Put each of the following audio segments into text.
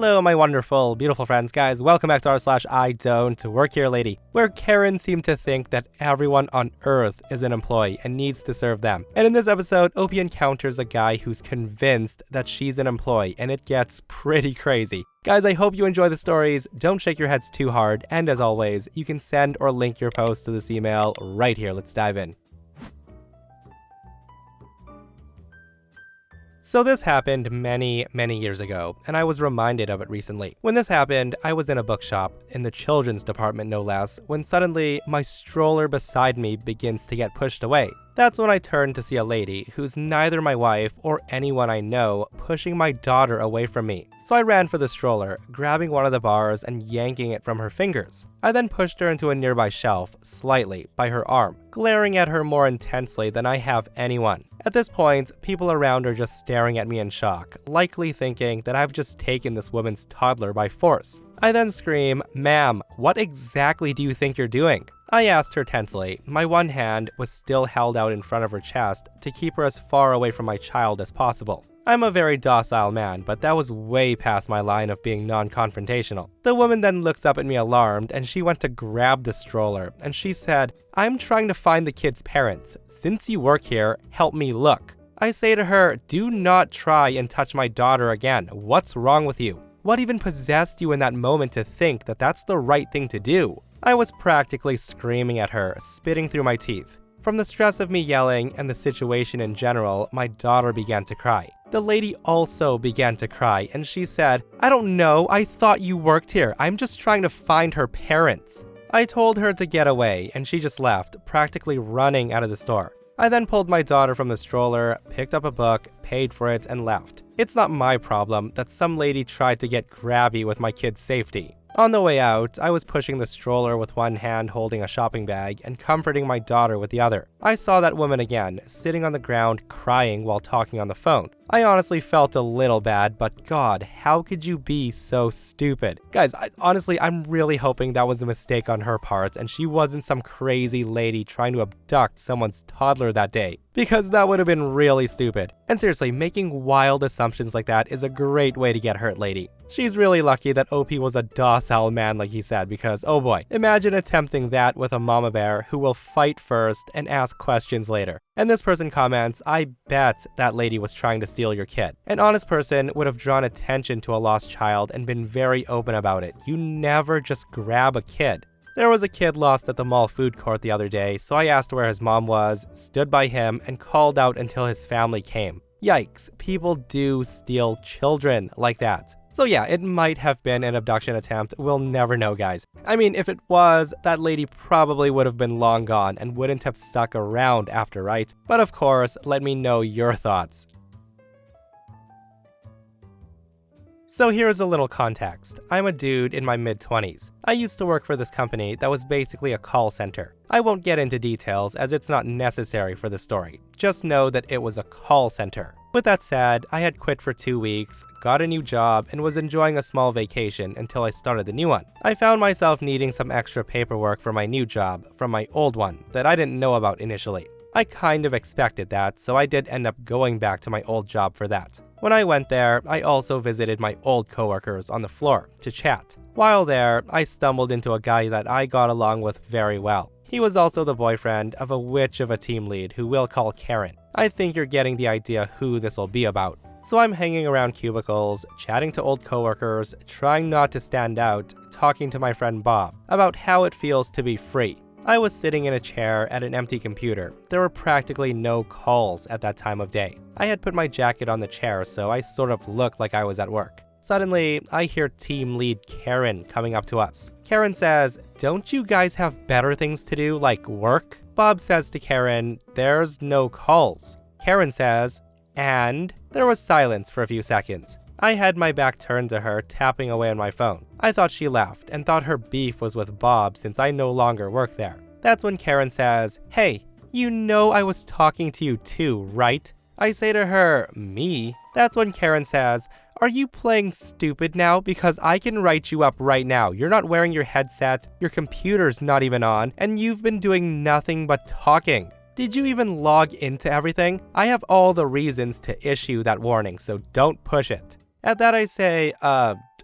Hello, my wonderful, beautiful friends, guys. Welcome back to r/IDontWorkHereLady, where Karen seemed to think that everyone on Earth is an employee and needs to serve them. And in this episode, Opie encounters a guy who's convinced that she's an employee, and it gets pretty crazy. Guys, I hope you enjoy the stories. Don't shake your heads too hard, and as always, you can send or link your post to this email right here. Let's dive in. So this happened many years ago, and I was reminded of it recently. When this happened, I was in a bookshop, in the children's department no less, when suddenly my stroller beside me begins to get pushed away. That's when I turned to see a lady, who's neither my wife or anyone I know, pushing my daughter away from me. So I ran for the stroller, grabbing one of the bars and yanking it from her fingers. I then pushed her into a nearby shelf, slightly, by her arm, glaring at her more intensely than I have anyone. At this point, people around are just staring at me in shock, likely thinking that I've just taken this woman's toddler by force. I then scream, "Ma'am, what exactly do you think you're doing?" I asked her tensely. My one hand was still held out in front of her chest to keep her as far away from my child as possible. I'm a very docile man, but that was way past my line of being non-confrontational. The woman then looks up at me alarmed, and she went to grab the stroller, and she said, "I'm trying to find the kid's parents. Since you work here, help me look." I say to her, "Do not try and touch my daughter again. What's wrong with you? What even possessed you in that moment to think that that's the right thing to do?" I was practically screaming at her, spitting through my teeth. From the stress of me yelling and the situation in general, my daughter began to cry. The lady also began to cry, and she said, "I don't know, I thought you worked here. I'm just trying to find her parents." I told her to get away, and she just left, practically running out of the store. I then pulled my daughter from the stroller, picked up a book, paid for it, and left. It's not my problem that some lady tried to get grabby with my kid's safety. On the way out, I was pushing the stroller with one hand holding a shopping bag and comforting my daughter with the other. I saw that woman again, sitting on the ground crying while talking on the phone. I honestly felt a little bad, but God, how could you be so stupid? Guys, I'm really hoping that was a mistake on her part and she wasn't some crazy lady trying to abduct someone's toddler that day, because that would have been really stupid. And seriously, making wild assumptions like that is a great way to get hurt, lady. She's really lucky that OP was a docile man like he said, because oh boy, imagine attempting that with a mama bear who will fight first and ask questions later. And this person comments, "I bet that lady was trying to steal your kid." An honest person would have drawn attention to a lost child and been very open about it. You never just grab a kid. There was a kid lost at the mall food court the other day, so I asked where his mom was, stood by him, and called out until his family came. Yikes, people do steal children like that. So yeah, it might have been an abduction attempt. We'll never know, guys. I mean, if it was, that lady probably would have been long gone and wouldn't have stuck around after, right? But of course, let me know your thoughts. So here's a little context. I'm a dude in my mid-20s. I used to work for this company that was basically a call center. I won't get into details as it's not necessary for the story. Just know that it was a call center. With that said, I had quit for 2 weeks, got a new job, and was enjoying a small vacation until I started the new one. I found myself needing some extra paperwork for my new job from my old one that I didn't know about initially. I kind of expected that, so I did end up going back to my old job for that. When I went there, I also visited my old coworkers on the floor to chat. While there, I stumbled into a guy that I got along with very well. He was also the boyfriend of a witch of a team lead who we'll call Karen. I think you're getting the idea who this will be about. So I'm hanging around cubicles, chatting to old coworkers, trying not to stand out, talking to my friend Bob about how it feels to be free. I was sitting in a chair at an empty computer. There were practically no calls at that time of day. I had put my jacket on the chair, so I sort of looked like I was at work. Suddenly, I hear team lead Karen coming up to us. Karen says, "Don't you guys have better things to do, like work?" Bob says to Karen, "There's no calls." Karen says, "And?" There was silence for a few seconds. I had my back turned to her, tapping away on my phone. I thought she left and thought her beef was with Bob since I no longer work there. That's when Karen says, "Hey, you know I was talking to you too, right?" I say to her, "Me?" That's when Karen says, "Are you playing stupid now? Because I can write you up right now. You're not wearing your headset, your computer's not even on, and you've been doing nothing but talking. Did you even log into everything? I have all the reasons to issue that warning, so don't push it." At that I say,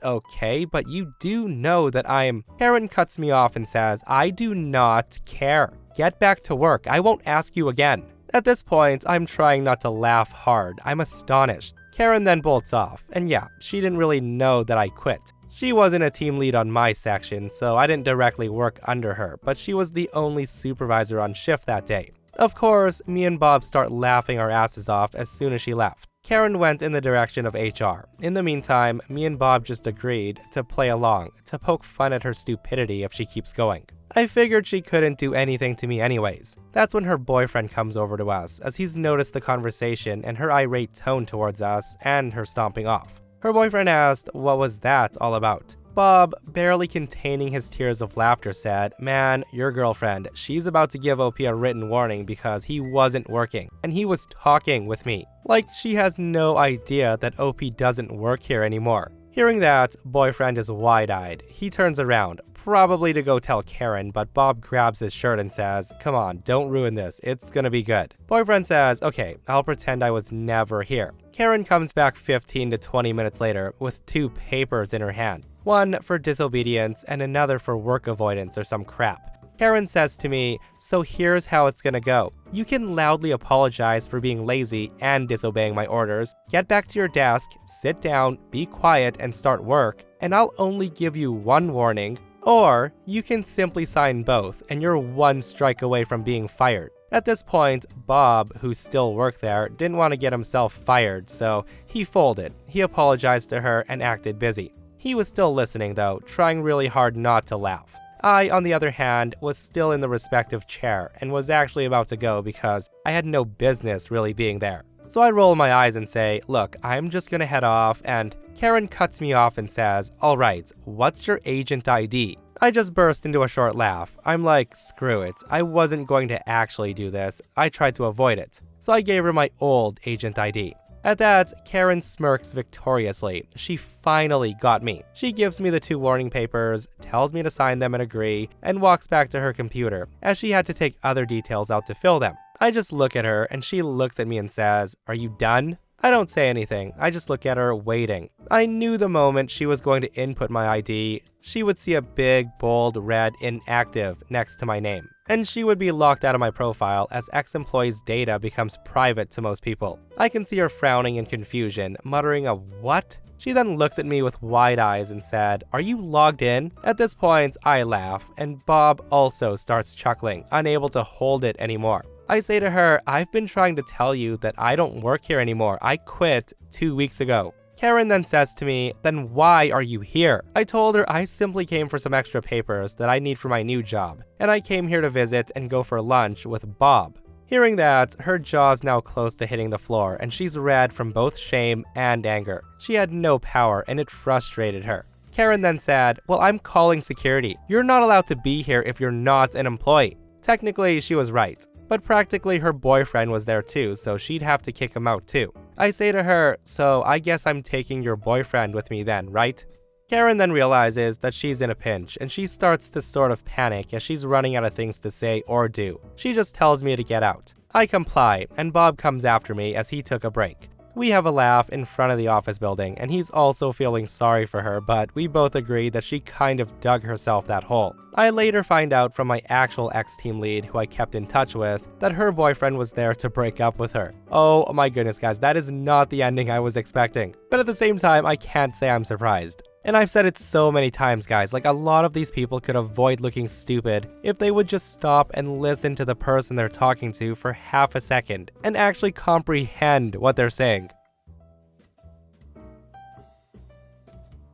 okay, but you do know that I'm... Karen cuts me off and says, I do not care. Get back to work. I won't ask you again. At this point, I'm trying not to laugh hard. I'm astonished. Karen then bolts off, and yeah, she didn't really know that I quit. She wasn't a team lead on my section, so I didn't directly work under her, but she was the only supervisor on shift that day. Of course, me and Bob start laughing our asses off as soon as she left. Karen went in the direction of HR. In the meantime, me and Bob just agreed to play along, to poke fun at her stupidity if she keeps going. I figured she couldn't do anything to me anyways. That's when her boyfriend comes over to us, as he's noticed the conversation and her irate tone towards us and her stomping off. Her boyfriend asked what was that all about. Bob, barely containing his tears of laughter, said, man, your girlfriend, she's about to give OP a written warning because he wasn't working, and he was talking with me. Like she has no idea that OP doesn't work here anymore. Hearing that, boyfriend is wide-eyed. He turns around, probably to go tell Karen, but Bob grabs his shirt and says, come on, don't ruin this, it's gonna be good. Boyfriend says, okay, I'll pretend I was never here. Karen comes back 15 to 20 minutes later with 2 papers in her hand. One for disobedience and another for work avoidance or some crap. Karen says to me, so here's how it's gonna go. You can loudly apologize for being lazy and disobeying my orders, get back to your desk, sit down, be quiet, and start work, and I'll only give you 1 warning, or you can simply sign both, and you're 1 strike away from being fired. At this point, Bob, who still worked there, didn't want to get himself fired, so he folded. He apologized to her and acted busy. He was still listening though, trying really hard not to laugh. I, on the other hand, was still in the respective chair and was actually about to go because I had no business really being there. So I roll my eyes and say, look, I'm just gonna head off, and Karen cuts me off and says, alright, what's your agent ID? I just burst into a short laugh. I'm like, screw it, I wasn't going to actually do this. I tried to avoid it. So I gave her my old agent ID. At that, Karen smirks victoriously. She finally got me. She gives me the 2 warning papers, tells me to sign them and agree, and walks back to her computer, as she had to take other details out to fill them. I just look at her, and she looks at me and says, are you done? I don't say anything, I just look at her, waiting. I knew the moment she was going to input my ID, she would see a big, bold, red inactive next to my name. And she would be locked out of my profile as ex-employees' data becomes private to most people. I can see her frowning in confusion, muttering a what? She then looks at me with wide eyes and said, are you logged in? At this point, I laugh, and Bob also starts chuckling, unable to hold it anymore. I say to her, I've been trying to tell you that I don't work here anymore. I quit 2 weeks ago. Karen then says to me, then why are you here? I told her I simply came for some extra papers that I need for my new job, and I came here to visit and go for lunch with Bob. Hearing that, her jaw's now close to hitting the floor, and she's red from both shame and anger. She had no power, and it frustrated her. Karen then said, well, I'm calling security. You're not allowed to be here if you're not an employee. Technically, she was right, but practically her boyfriend was there too, so she'd have to kick him out too. I say to her, so I guess I'm taking your boyfriend with me then, right? Karen then realizes that she's in a pinch, and she starts to sort of panic as she's running out of things to say or do. She just tells me to get out. I comply, and Bob comes after me as he took a break. We have a laugh in front of the office building, and he's also feeling sorry for her, but we both agree that she kind of dug herself that hole. I later find out from my actual ex-team lead, who I kept in touch with, that her boyfriend was there to break up with her. Oh my goodness, guys, that is not the ending I was expecting. But at the same time, I can't say I'm surprised. And I've said it so many times, guys, like a lot of these people could avoid looking stupid if they would just stop and listen to the person they're talking to for half a second and actually comprehend what they're saying.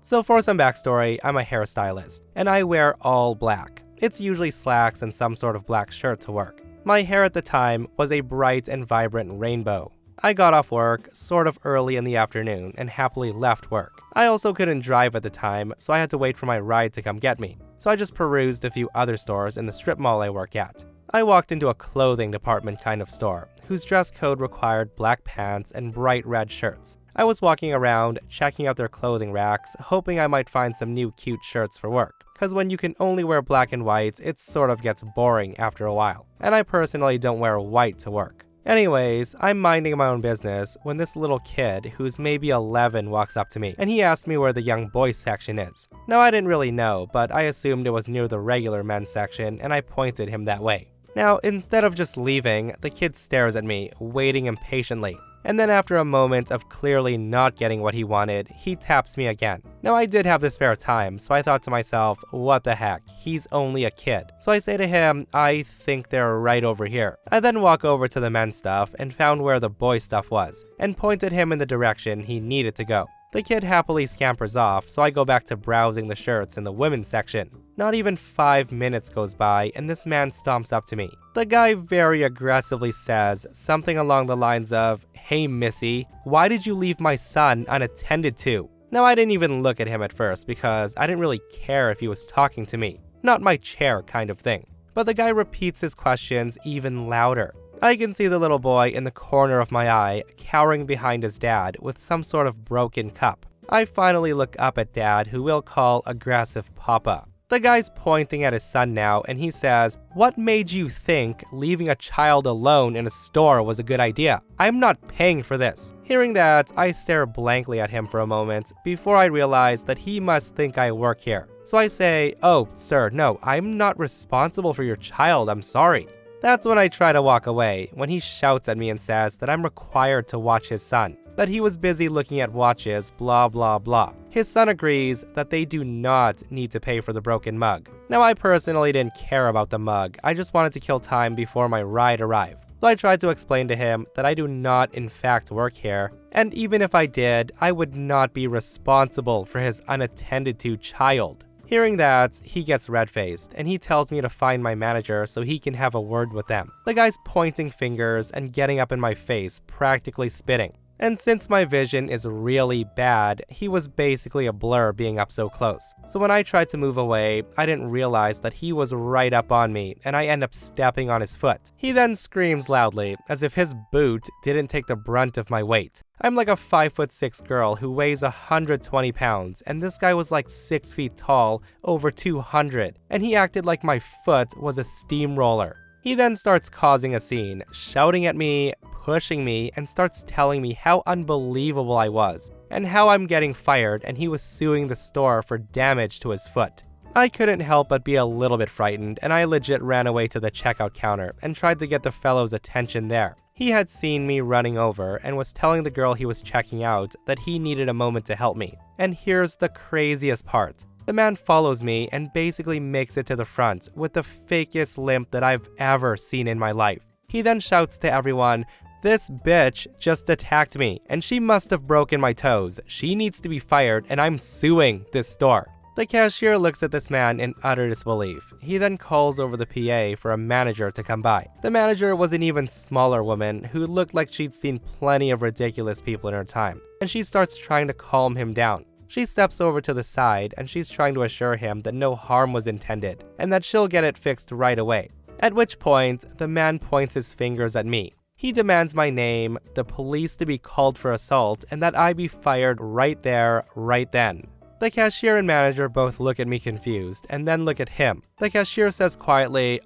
So for some backstory, I'm a hairstylist, and I wear all black. It's usually slacks and some sort of black shirt to work. My hair at the time was a bright and vibrant rainbow. I got off work sort of early in the afternoon and happily left work. I also couldn't drive at the time, so I had to wait for my ride to come get me. So I just perused a few other stores in the strip mall I work at. I walked into a clothing department kind of store, whose dress code required black pants and bright red shirts. I was walking around, checking out their clothing racks, hoping I might find some new cute shirts for work. Cause when you can only wear black and white, it sort of gets boring after a while. And I personally don't wear white to work. Anyways, I'm minding my own business when this little kid, who's maybe 11, walks up to me, and he asked me where the young boys section is. Now, I didn't really know, but I assumed it was near the regular men's section, and I pointed him that way. Now, instead of just leaving, the kid stares at me, waiting impatiently. And then after a moment of clearly not getting what he wanted, he taps me again. Now, I did have the spare time, so I thought to myself, what the heck, he's only a kid. So I say to him, I think they're right over here. I then walk over to the men's stuff and found where the boys' stuff was, and pointed him in the direction he needed to go. The kid happily scampers off, so I go back to browsing the shirts in the women's section. Not even 5 minutes goes by, and this man stomps up to me. The guy very aggressively says something along the lines of, "Hey missy, why did you leave my son unattended to?" Now, I didn't even look at him at first because I didn't really care if he was talking to me. Not my chair kind of thing. But the guy repeats his questions even louder. I can see the little boy in the corner of my eye, cowering behind his dad with some sort of broken cup. I finally look up at Dad, who we'll call aggressive Papa. The guy's pointing at his son now, and he says, "What made you think leaving a child alone in a store was a good idea? I'm not paying for this." Hearing that, I stare blankly at him for a moment before I realize that he must think I work here. So I say, "Oh, sir, no, I'm not responsible for your child, I'm sorry." That's when I try to walk away, when he shouts at me and says that I'm required to watch his son, that he was busy looking at watches, blah blah blah. His son agrees that they do not need to pay for the broken mug. Now, I personally didn't care about the mug, I just wanted to kill time before my ride arrived. So I tried to explain to him that I do not in fact work here, and even if I did, I would not be responsible for his unattended to child. Hearing that, he gets red-faced, and he tells me to find my manager so he can have a word with them. The guy's pointing fingers and getting up in my face, practically spitting. And since my vision is really bad, he was basically a blur being up so close. So when I tried to move away, I didn't realize that he was right up on me, and I end up stepping on his foot. He then screams loudly, as if his boot didn't take the brunt of my weight. I'm like a 5'6" girl who weighs 120 pounds, and this guy was like 6 feet tall, over 200, and he acted like my foot was a steamroller. He then starts causing a scene, shouting at me, pushing me, and starts telling me how unbelievable I was, and how I'm getting fired, and he was suing the store for damage to his foot. I couldn't help but be a little bit frightened, and I legit ran away to the checkout counter and tried to get the fellow's attention there. He had seen me running over and was telling the girl he was checking out that he needed a moment to help me. And here's the craziest part. The man follows me and basically makes it to the front with the fakest limp that I've ever seen in my life. He then shouts to everyone, "This bitch just attacked me, and she must have broken my toes. She needs to be fired, and I'm suing this store." The cashier looks at this man in utter disbelief. He then calls over the PA for a manager to come by. The manager was an even smaller woman who looked like she'd seen plenty of ridiculous people in her time, and she starts trying to calm him down. She steps over to the side, and she's trying to assure him that no harm was intended, and that she'll get it fixed right away. At which point, the man points his fingers at me. He demands my name, the police to be called for assault, and that I be fired right there, right then. The cashier and manager both look at me confused, and then look at him. The cashier says quietly,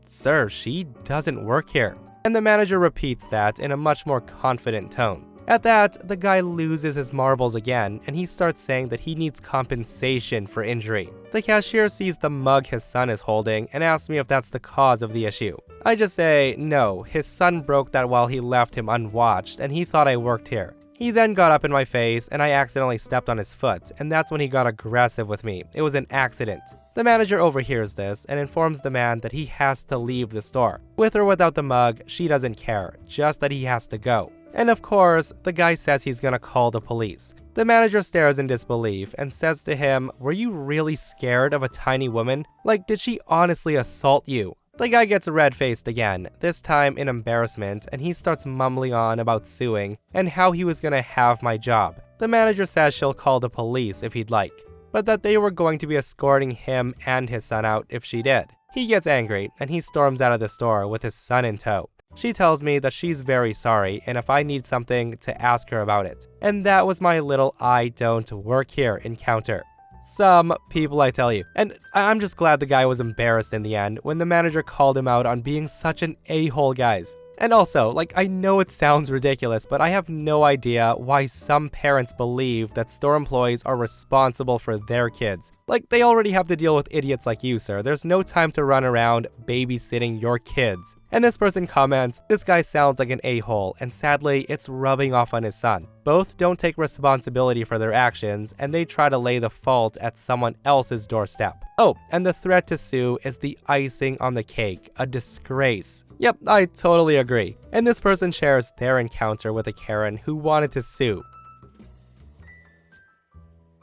"Sir, she doesn't work here." And the manager repeats that in a much more confident tone. At that, the guy loses his marbles again, and he starts saying that he needs compensation for injury. The cashier sees the mug his son is holding and asks me if that's the cause of the issue. I just say, no, his son broke that while he left him unwatched, and he thought I worked here. He then got up in my face, and I accidentally stepped on his foot, and that's when he got aggressive with me. It was an accident. The manager overhears this and informs the man that he has to leave the store. With or without the mug, she doesn't care, just that he has to go. And of course, the guy says he's gonna call the police. The manager stares in disbelief and says to him, "Were you really scared of a tiny woman? Like, did she honestly assault you?" The guy gets red-faced again, this time in embarrassment, and he starts mumbling on about suing and how he was gonna have my job. The manager says she'll call the police if he'd like, but that they were going to be escorting him and his son out if she did. He gets angry, and he storms out of the store with his son in tow. She tells me that she's very sorry, and if I need something, to ask her about it. And that was my little "I don't work here" encounter. Some people, I tell you. And I'm just glad the guy was embarrassed in the end when the manager called him out on being such an a-hole, guys. And also, I know it sounds ridiculous, but I have no idea why some parents believe that store employees are responsible for their kids. They already have to deal with idiots like you, sir. There's no time to run around babysitting your kids. And this person comments, this guy sounds like an a-hole, and sadly, it's rubbing off on his son. Both don't take responsibility for their actions, and they try to lay the fault at someone else's doorstep. Oh, and the threat to sue is the icing on the cake, a disgrace. Yep, I totally agree. And this person shares their encounter with a Karen who wanted to sue.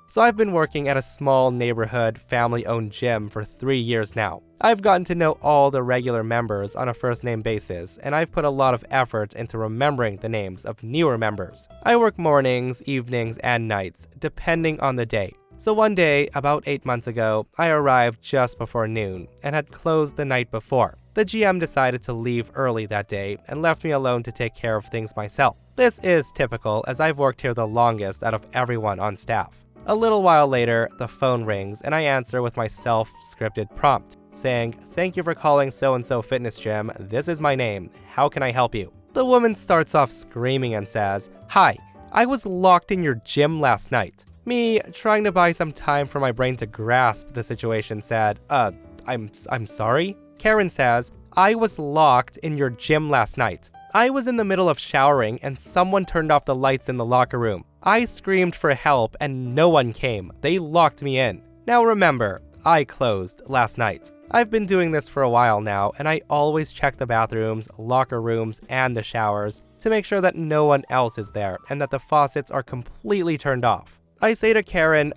So I've been working at a small neighborhood family-owned gym for 3 years now. I've gotten to know all the regular members on a first-name basis, and I've put a lot of effort into remembering the names of newer members. I work mornings, evenings, and nights, depending on the day. So one day, about 8 months ago, I arrived just before noon and had closed the night before. The GM decided to leave early that day and left me alone to take care of things myself. This is typical, as I've worked here the longest out of everyone on staff. A little while later, the phone rings and I answer with my self-scripted prompt, saying, "Thank you for calling so-and-so fitness gym. This is my name. How can I help you?" The woman starts off screaming and says, "Hi, I was locked in your gym last night." Me, trying to buy some time for my brain to grasp the situation, said, I'm sorry? Karen says, "I was locked in your gym last night. I was in the middle of showering and someone turned off the lights in the locker room. I screamed for help and no one came. They locked me in." Now remember, I closed last night. I've been doing this for a while now, and I always check the bathrooms, locker rooms, and the showers to make sure that no one else is there and that the faucets are completely turned off. I say to Karen,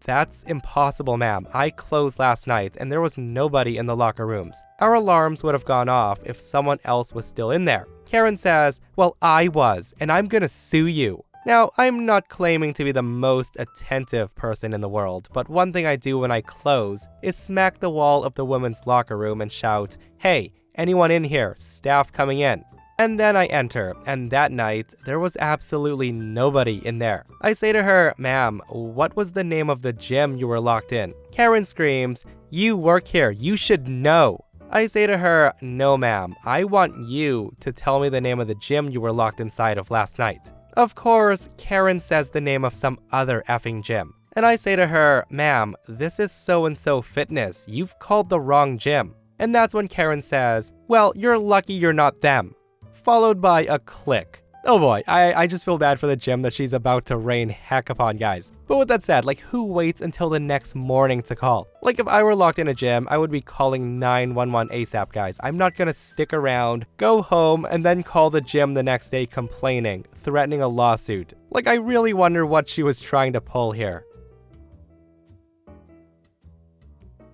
that's impossible, ma'am. I closed last night and there was nobody in the locker rooms. Our alarms would have gone off if someone else was still in there. Karen says, "Well, I was, and I'm gonna sue you." Now, I'm not claiming to be the most attentive person in the world, but one thing I do when I close is smack the wall of the women's locker room and shout, "Hey, anyone in here? Staff coming in." And then I enter, and that night, there was absolutely nobody in there. I say to her, "Ma'am, what was the name of the gym you were locked in?" Karen screams, "You work here, you should know." I say to her, "No, ma'am, I want you to tell me the name of the gym you were locked inside of last night." Of course, Karen says the name of some other effing gym. And I say to her, "Ma'am, this is so-and-so fitness. You've called the wrong gym." And that's when Karen says, "Well, you're lucky you're not them." Followed by a click. Oh boy, I just feel bad for the gym that she's about to rain heck upon, guys. But with that said, who waits until the next morning to call? If I were locked in a gym, I would be calling 911 ASAP, guys. I'm not gonna stick around, go home, and then call the gym the next day complaining, threatening a lawsuit. I really wonder what she was trying to pull here.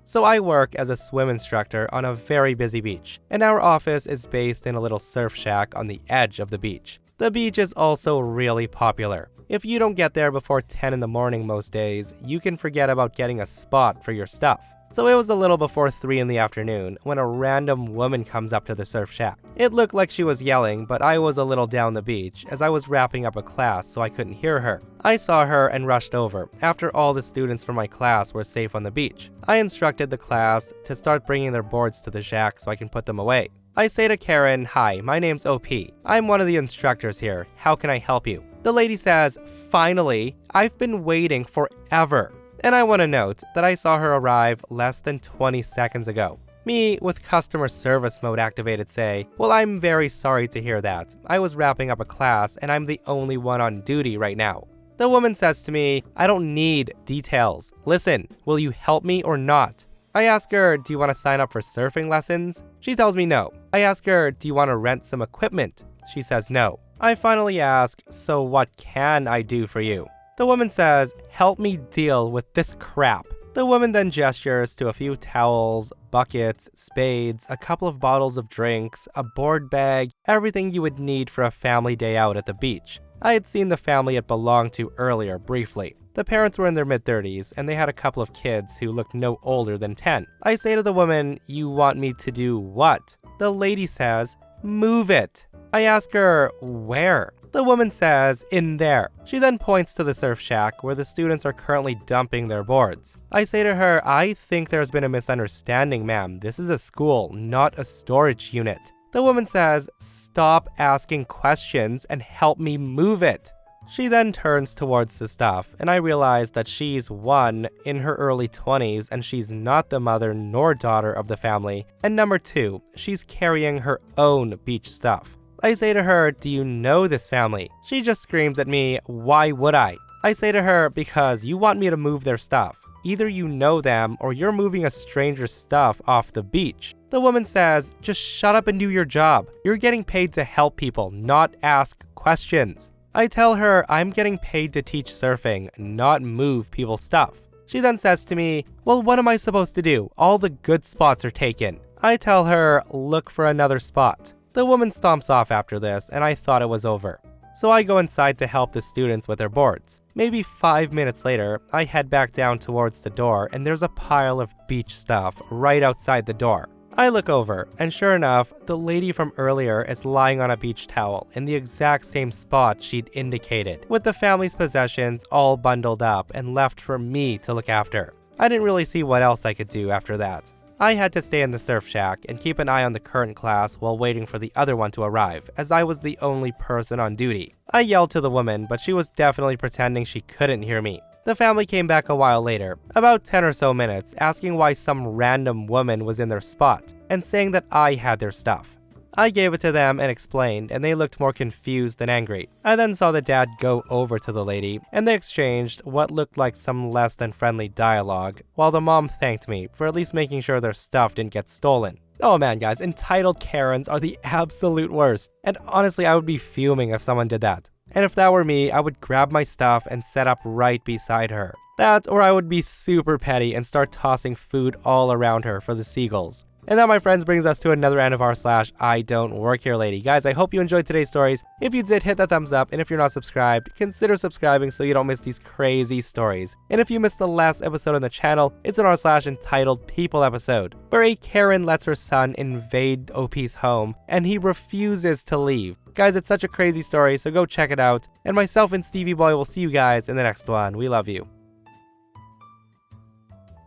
So I work as a swim instructor on a very busy beach, and our office is based in a little surf shack on the edge of the beach. The beach is also really popular. If you don't get there before 10 in the morning most days, you can forget about getting a spot for your stuff. So it was a little before 3 in the afternoon when a random woman comes up to the surf shack. It looked like she was yelling, but I was a little down the beach as I was wrapping up a class, so I couldn't hear her. I saw her and rushed over after all the students from my class were safe on the beach. I instructed the class to start bringing their boards to the shack so I can put them away. I say to Karen, "Hi, my name's OP. I'm one of the instructors here. How can I help you?" The lady says, "Finally, I've been waiting forever." And I want to note that I saw her arrive less than 20 seconds ago. Me, with customer service mode activated, say, "Well, I'm very sorry to hear that. I was wrapping up a class and I'm the only one on duty right now." The woman says to me, "I don't need details. Listen, will you help me or not?" I ask her, "Do you want to sign up for surfing lessons?" She tells me no. I ask her, "Do you want to rent some equipment?" She says no. I finally ask, "So what can I do for you?" The woman says, "Help me deal with this crap." The woman then gestures to a few towels, buckets, spades, a couple of bottles of drinks, a board bag, everything you would need for a family day out at the beach. I had seen the family it belonged to earlier briefly. The parents were in their mid-30s, and they had a couple of kids who looked no older than 10. I say to the woman, "You want me to do what?" The lady says, "Move it." I ask her, "Where?" The woman says, "In there." She then points to the surf shack where the students are currently dumping their boards. I say to her, "I think there's been a misunderstanding, ma'am. This is a school, not a storage unit." The woman says, "Stop asking questions and help me move it." She then turns towards the stuff, and I realize that she's one, in her early 20s, and she's not the mother nor daughter of the family, and number two, she's carrying her own beach stuff. I say to her, "Do you know this family?" She just screams at me, "Why would I?" I say to her, "Because you want me to move their stuff. Either you know them or you're moving a stranger's stuff off the beach." The woman says, "Just shut up and do your job. You're getting paid to help people, not ask questions." I tell her I'm getting paid to teach surfing, not move people's stuff. She then says to me, "Well, what am I supposed to do? All the good spots are taken." I tell her, "Look for another spot." The woman stomps off after this, and I thought it was over. So I go inside to help the students with their boards. Maybe 5 minutes later, I head back down towards the door, and there's a pile of beach stuff right outside the door. I look over, and sure enough, the lady from earlier is lying on a beach towel in the exact same spot she'd indicated, with the family's possessions all bundled up and left for me to look after. I didn't really see what else I could do after that. I had to stay in the surf shack and keep an eye on the current class while waiting for the other one to arrive, as I was the only person on duty. I yelled to the woman, but she was definitely pretending she couldn't hear me. The family came back a while later, about 10 or so minutes, asking why some random woman was in their spot, and saying that I had their stuff. I gave it to them and explained, and they looked more confused than angry. I then saw the dad go over to the lady, and they exchanged what looked like some less than friendly dialogue, while the mom thanked me for at least making sure their stuff didn't get stolen. Oh man, guys, entitled Karens are the absolute worst, and honestly, I would be fuming if someone did that. And if that were me, I would grab my stuff and set up right beside her. That, or I would be super petty and start tossing food all around her for the seagulls. And that, my friends, brings us to another end of our /IDontWorkHereLady. Guys, I hope you enjoyed today's stories. If you did, hit that thumbs up, and if you're not subscribed, consider subscribing so you don't miss these crazy stories. And if you missed the last episode on the channel, it's in our /entitledpeople episode, where a Karen lets her son invade OP's home, and he refuses to leave. Guys, it's such a crazy story, so go check it out. And myself and Stevie Boy will see you guys in the next one. We love you.